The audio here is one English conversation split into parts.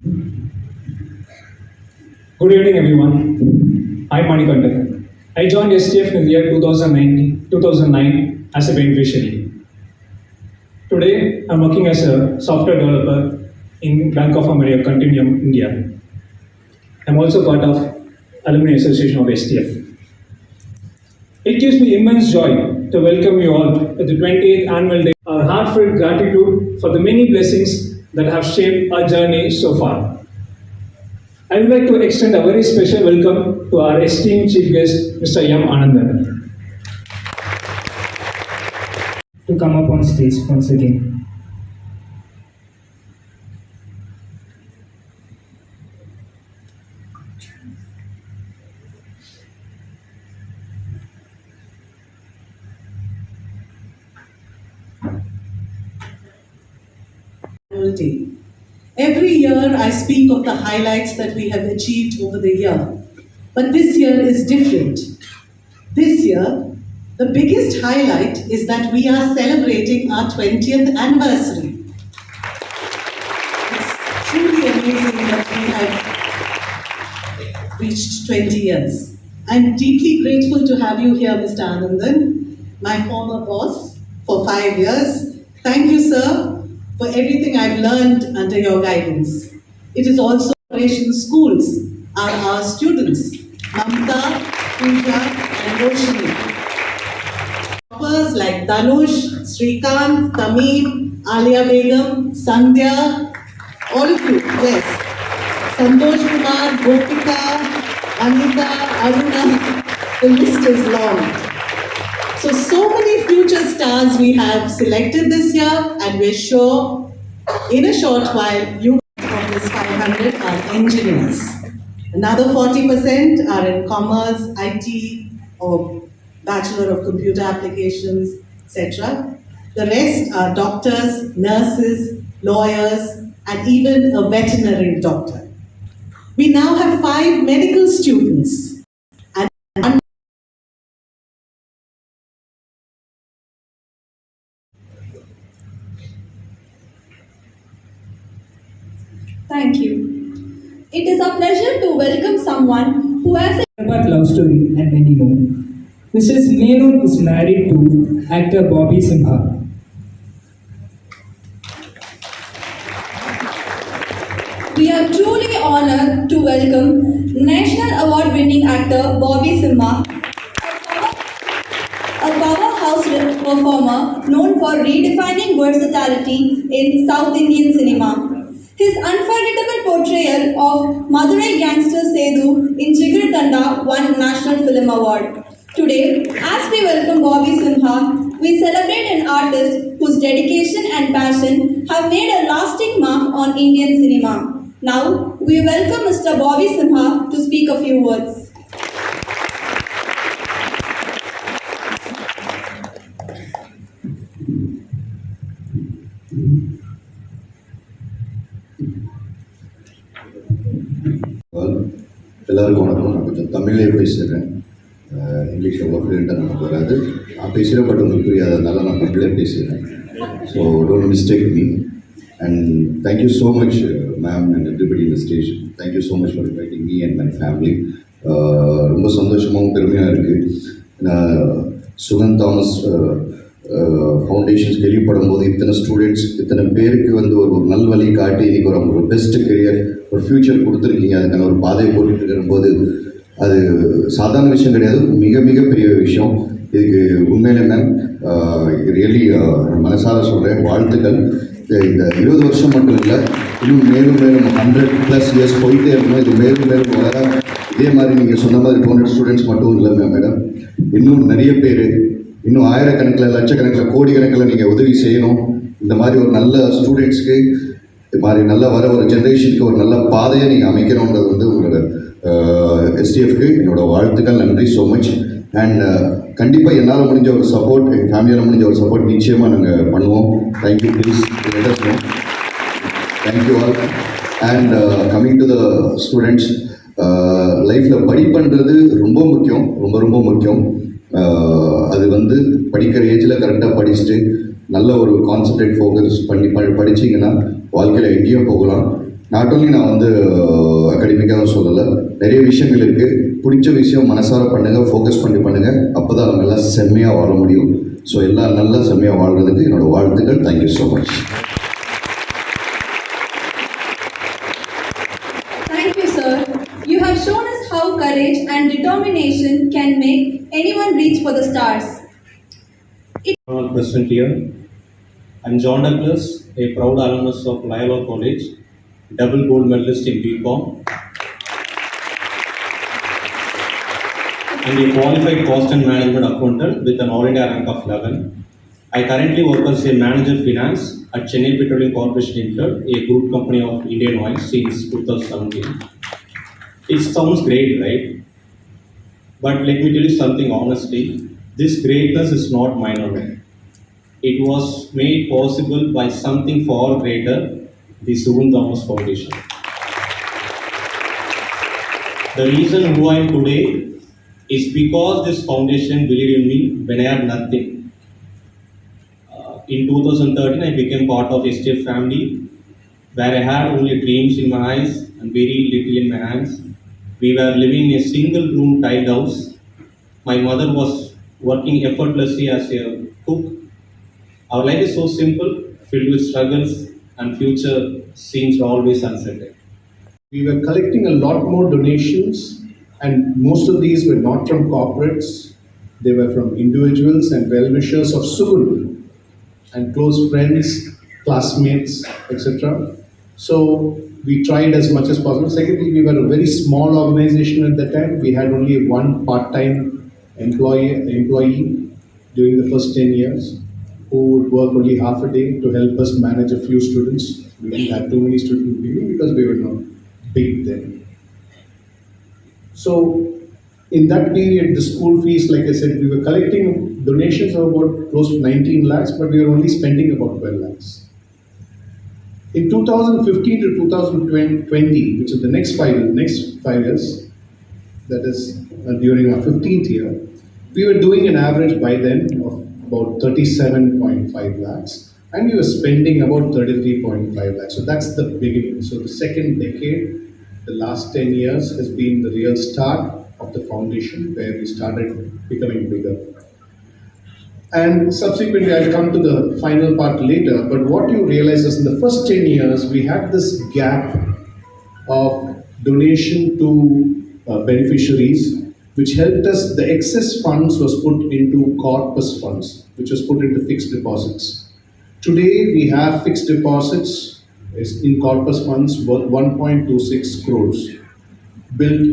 Good evening, everyone. I'm Manikanda. I joined STF in the year 2009 as a beneficiary. Today, I'm working as a software developer in Bank of America, Continuum, India. I'm also part of Alumni Association of STF. It gives me immense joy to welcome you all at the 28th annual day. Our heartfelt gratitude for the many blessings that have shaped our journey so far. I would like to extend a very special welcome to our esteemed chief guest, Mr. M. Anandan. To come up on stage once again. Day. Every year I speak of the highlights that we have achieved over the year, but this year is different. This year, the biggest highlight is that we are celebrating our 20th anniversary. It's truly amazing that we have reached 20 years. I'm deeply grateful to have you here, Mr. Anandan, my former boss for 5 years. Thank you, sir, for everything I've learned under your guidance. It is also Operation Schools are our students, Mamta, Pooja, and Reshmi. Toppers like Danush, Srikant, Tamim, Alia Begum, Sandhya, all of you, yes. Santosh Kumar, Gopika, Anita, Aruna, the list is long. So many future stars we have selected this year, and we're sure in a short while you of this 500 are engineers. Another 40% are in commerce, IT, or Bachelor of Computer Applications, etc. The rest are doctors, nurses, lawyers, and even a veterinary doctor. We now have 5 medical students. Thank you. It is a pleasure to welcome someone who has a Love story and many more. Mrs. Menon is married to actor Boby Simha. We are truly honored to welcome National Award-winning actor Boby Simha, a powerhouse performer known for redefining versatility in South Indian cinema. His unforgettable portrayal of Madurai gangster Sethu in Jigar Tanda won National Film Award. Today, as we welcome Boby Simha, we celebrate an artist whose dedication and passion have made a lasting mark on Indian cinema. Now, we welcome Mr. Boby Simha to speak a few words. எல்லாருக்கும் வணக்கம். நான் கொஞ்சம் தமிழே பேசுகிறேன். English அவ்வளோ ஃப்ளூயண்ட்டாக நமக்கு வராது. நான் பேசுகிறேன், பட் உங்களுக்கு புரியாததுனால நான் தமிழே பேசுகிறேன். So don't mistake me. And thank you so much ma'am and everybody in the station. Thank you so much for inviting me and my family. ரொம்ப சந்தோஷமாகவும் பெருமையாக இருக்குது. நான் சுகன் தாமஸ் ஃபவுண்டேஷன்ஸ் கேள்விப்படும் போது இத்தனை ஸ்டூடெண்ட்ஸ், இத்தனை பேருக்கு வந்து ஒரு நல்வழி காட்டி இன்றைக்கி ஒரு பெஸ்ட் கெரியர், ஒரு ஃப்யூச்சர் கொடுத்துருக்கீங்க, அதுக்கான ஒரு பாதையை போட்டுட்டு இருக்கும்போது அது சாதாரண விஷயம் கிடையாது, மிக மிக பெரிய விஷயம். இதுக்கு உண்மையிலே மேம் ரியலி மனசார சொல்கிறேன், வாழ்த்துக்கள். இந்த 20 வருஷம் மட்டும் இல்லை, இன்னும் மேலும் மேலும் 100+ இயர்ஸ் போயிட்டே இருக்கணும். இது மேலும் மேலும் வளர இதே மாதிரி நீங்கள் சொன்ன மாதிரி 200 ஸ்டூடெண்ட்ஸ் மட்டும் இல்லை மேடம், இன்னும் நிறைய பேர், இன்னும் ஆயிரக்கணக்கில் லட்சக்கணக்கில் கோடிக்கணக்கில் நீங்கள் உதவி செய்யணும். இந்த மாதிரி ஒரு நல்ல ஸ்டூடெண்ட்ஸ்க்கு, இது மாதிரி நல்லா வர ஒரு ஜென்ரேஷனுக்கு ஒரு நல்ல பாதையை நீங்கள் அமைக்கணுன்றது வந்து உங்களோட எஸ்டிஎஃப்க்கு என்னோட வாழ்த்துக்கள். நன்றி ஸோ மச். அண்ட் கண்டிப்பாக என்னால் முடிஞ்ச ஒரு சப்போர்ட், எங்கள் ஃபேமிலியால் முடிஞ்ச ஒரு சப்போர்ட் நிச்சயமாக நாங்கள் பண்ணுவோம். Thank you. Please thank you all. And coming to the students, லைஃப்பில் படிப்புன்றது ரொம்ப முக்கியம், ரொம்ப ரொம்ப முக்கியம். அது வந்து படிக்கிற ஏஜில் கரெக்டாக படிச்சுட்டு நல்ல ஒரு கான்சன்ட்ரேட் ஃபோக்கஸ் பண்ணி படிச்சிங்கன்னா வாழ்க்கையில் எங்கேயும் போகலாம். நாட் ஓன்லி நான் வந்து அகாடமிக்காக சொல்லலை, நிறைய விஷயங்கள் இருக்குது. பிடிச்ச விஷயம் மனசார பண்ணுங்கள், ஃபோக்கஸ் பண்ணி பண்ணுங்கள், அப்போ தான் நம்ம எல்லாம் செம்மையாக வாழ முடியும். ஸோ எல்லாம் நல்லா செம்மையாக வாழ்கிறதுக்கு என்னோடய வாழ்த்துக்கள். Thank you so much. Thank you, sir. You have shown us how courage and determination can make anyone reach for the stars. All present here. I'm John Douglas, a proud alumnus of Loyola College, double gold medalist in BCom, and a qualified cost and management accountant with an All India rank of 11. I currently work as a manager finance at Chennai Petroleum Corporation Limited, a group company of Indian Oil since 2017. It sounds great, right? But let me tell you something honestly. This greatness is not mine alone. It was made possible by something far greater, the Sugun Foundation. The reason who I am today is because this foundation believed in me when I had nothing. In 2013, I became part of STF family, where I had only dreams in my eyes and very little in my hands. We were living in a single room tiled house. My mother was working effortlessly as a cook. Our life is so simple, filled with struggles, and future seems always uncertain. We were collecting a lot more donations, and most of these were not from corporates. They were from individuals and well-wishers of Sugun and close friends, classmates, etc. So we tried as much as possible. Secondly, we were a very small organization at that time. We had only one part-time employee during the first 10 years who would work only half a day to help us manage a few students. We didn't have too many students because we were not big then. So in that period, the school fees, like I said, we were collecting donations of about close to 19 lakhs, but we were only spending about 12 lakhs. In 2015 to 2020, which is the next 5 years, that is during our 15th year, we were doing an average by then of about 37.5 lakhs, and we were spending about 33.5 lakhs. So that's the beginning. So the second decade, the last 10 years has been the real start of the foundation, where we started becoming bigger. And subsequently, I'll come to the final part later, but what you realize is in the first 10 years, we had this gap of donation to beneficiaries, which helped us. The excess funds was put into corpus funds, which was put into fixed deposits. Today, we have fixed deposits in corpus funds worth 1.26 crores, built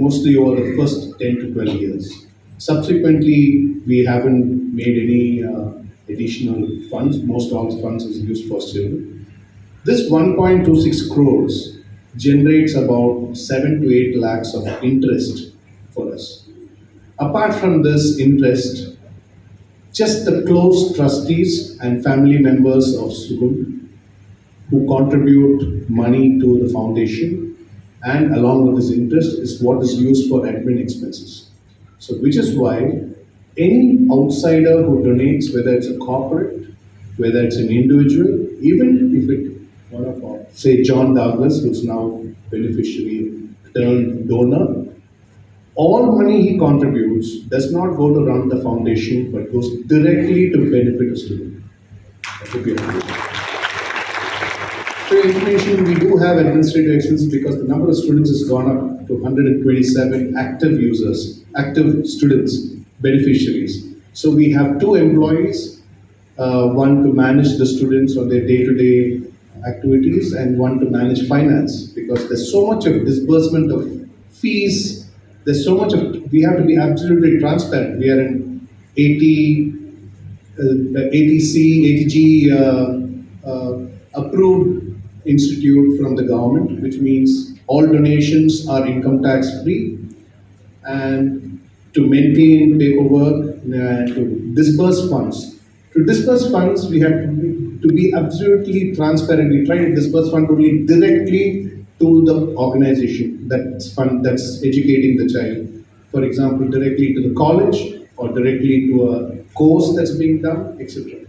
mostly over the first 10 to 12 years. Subsequently, we haven't made any additional funds. Most all the funds is used for children. This 1.26 crores generates about 7 to 8 lakhs of interest for us. Apart from this interest, just the close trustees and family members of Sugun who contribute money to the foundation, and along with this interest is what is used for admin expenses. So which is why any outsider who donates, whether it's a corporate, whether it's an individual, even if it, one of our, say John Douglas, who's now beneficiary turned donor, all money he contributes does not go to run the foundation, but goes directly to benefit a student. That would be a good. For information, we do have administrative expenses because the number of students has gone up to 127 active users, active students, beneficiaries. So we have 2 employees, one to manage the students on their day-to-day activities and one to manage finance, because there's so much of disbursement of fees. There's so much of, we have to be absolutely transparent. We are an 80G approved institute from the government, which means all donations are income tax free, and to maintain paperwork, to disburse funds. To disburse funds, we have to be absolutely transparent. We try to disburse funds only directly to the organization that's educating the child. For example, directly to the college or directly to a course that's being done, etc.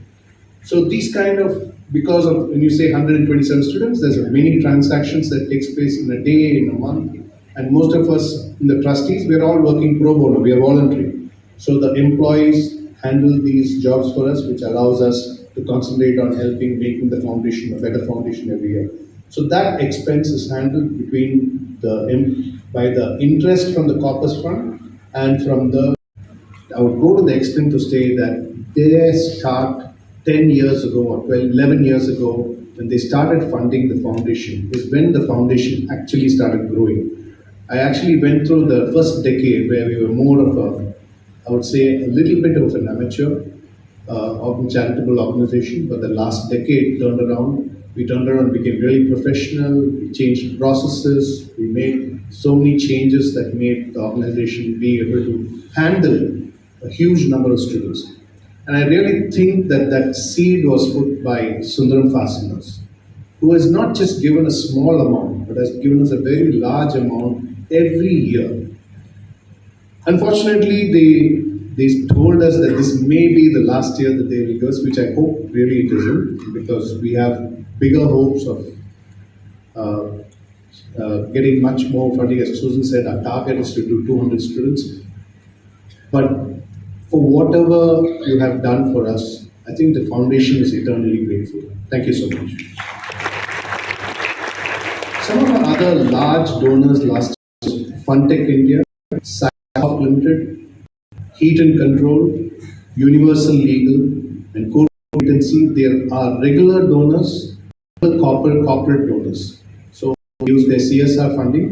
So these kind of because of, when you say 127 students, there's many transactions that takes place in a day, in a month, and most of us in the trustees, we're all working pro bono, we are voluntary. So the employees handle these jobs for us, which allows us to concentrate on helping making the foundation a better foundation every year. So that expense is handled by the interest from the corpus fund and from the. I would go to the extent to say that their start 10 years ago or 12, 11 years ago, when they started funding the foundation, is when the foundation actually started growing. I actually went through the first decade where we were more of a, I would say, a little bit of an amateur charitable organization, but the last decade turned around. We turned around, became really professional, we changed processes, we made so many changes that made the organization be able to handle a huge number of students. And I really think that that seed was put by Sundaram Fasteners, who has not just given a small amount, but has given us a very large amount every year. Unfortunately, they told us that this may be the last year that they will give us, which I hope really it isn't, because we have bigger hopes of getting much more funding. As Susan said, our target is to do 200 students. But for whatever you have done for us, I think the foundation is eternally grateful. Thank you so much. Some of our other large donors last year, Funtech India, Soft Limited, Heat and Control, Universal Legal, and Code Competency. There are regular donors, corporate donors. So we use their CSR funding.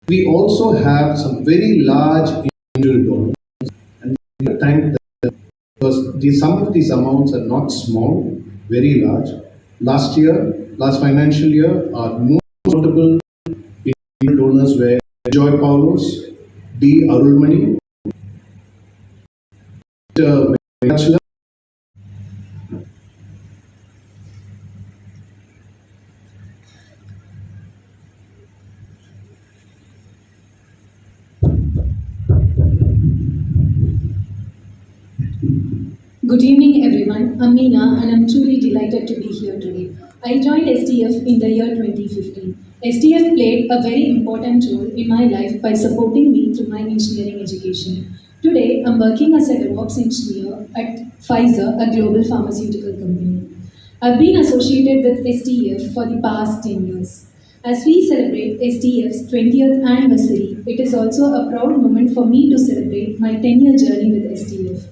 We also have some very large individual donors, and we thank them because some of these amounts are not small, very large. Last financial year, our most notable individual donors were Joy Paulos, D. Arulmani, Bachelor, Good evening, everyone. I'm Meena, and I'm truly delighted to be here today. I joined STF in the year 2015. STF played a very important role in my life by supporting me through my engineering education. Today, I'm working as a DevOps engineer at Pfizer, a global pharmaceutical company. I've been associated with STF for the past 10 years. As we celebrate STF's 20th anniversary, it is also a proud moment for me to celebrate my 10-year journey with STF.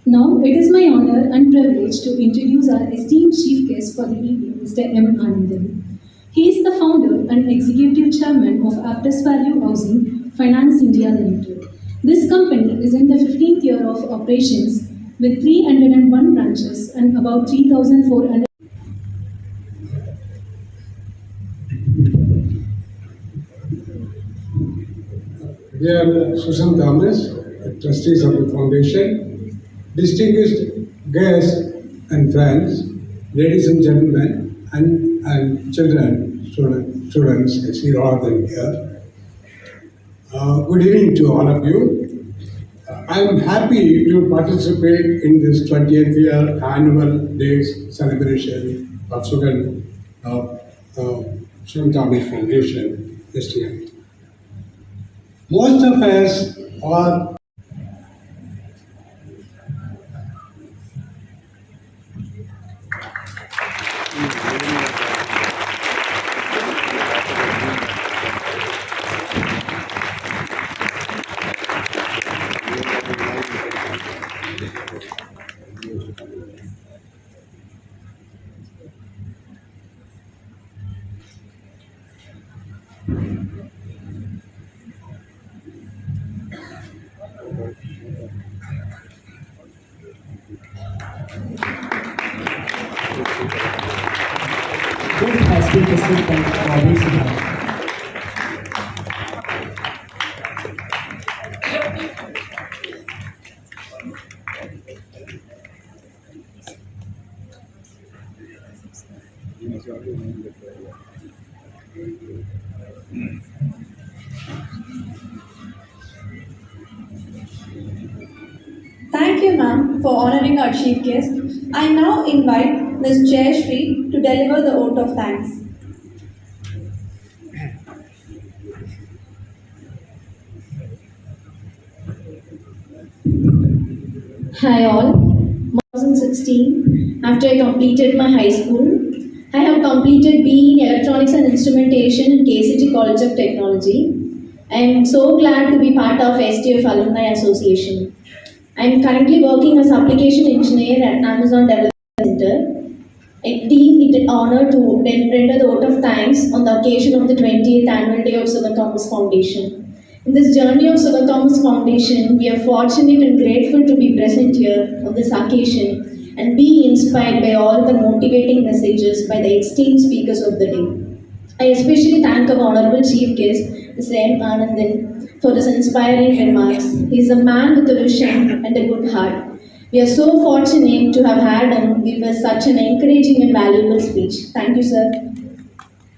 Now, it is my honor and privilege to introduce our esteemed chief guest for the evening, Mr. M. Anandan. He is the founder and executive chairman of Aptus Value Housing Finance India Limited. This company is in the 15th year of operations with 301 branches and about 3,400. Dear Susan Thomas, trustees of the foundation, distinguished guests and friends, ladies and gentlemen, and children, students, I see all of them here. Good evening to all of you. I'm happy to participate in this 20th year annual days celebration of Sugun Thomas Foundation, STM. Most of us are This has been presented by Boby Simha. Thank you, you, ma'am, for honoring our chief guest. I now invite Ms. Jayashree to deliver the vote of thanks. Hi all. 2016, after I completed my high school, I have completed BE in Electronics and Instrumentation in KCG College of Technology. I am so glad to be part of STF Alumni Association. I am currently working as application engineer at Amazon Development Center. I deem it an honor to render the vote of thanks on the occasion of the 20th annual day of Sugun Thomas Foundation. In this journey of Sugun Thomas Foundation, we are fortunate and grateful to be present here on this occasion and be inspired by all the motivating messages by the esteemed speakers of the day. I especially thank our honorable chief guest, Mr. M. Anandan, for his inspiring remarks. He is a man with a vision and a good heart. We are so fortunate to have had him give us such an encouraging and valuable speech. Thank you, sir.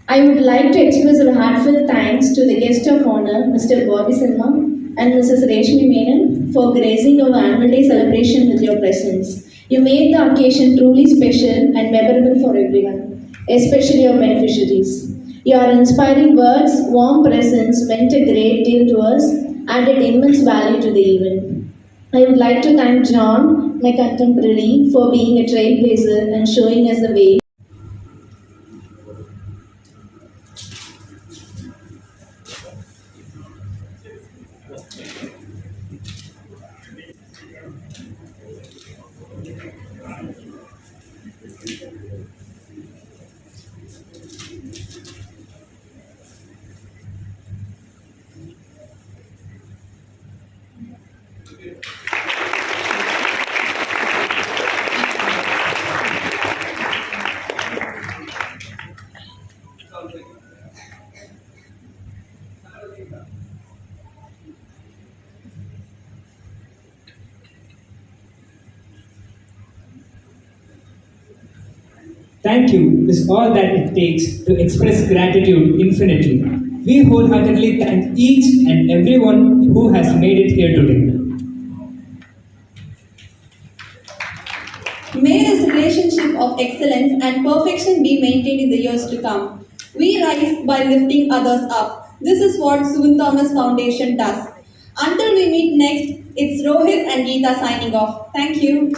I would like to express our heartfelt thanks to the guest of honor, Mr. Boby Simha and Mrs. Reshmi Menon, for gracing our annual day celebration with your presence. You made the occasion truly special and memorable for everyone, especially your beneficiaries. Your inspiring words, warm presence meant a great deal to us, added immense value to the event. I would like to thank John, my contemporary, for being a trailblazer and showing us the way. Thank you is all that it takes to express gratitude infinitely. We wholeheartedly thank each and everyone who has made it here today. May this relationship of excellence and perfection be maintained in the years to come. We rise by lifting others up. This is what Sugun Thomas Foundation does. Until we meet next, it's Rohit and Geeta signing off. Thank you.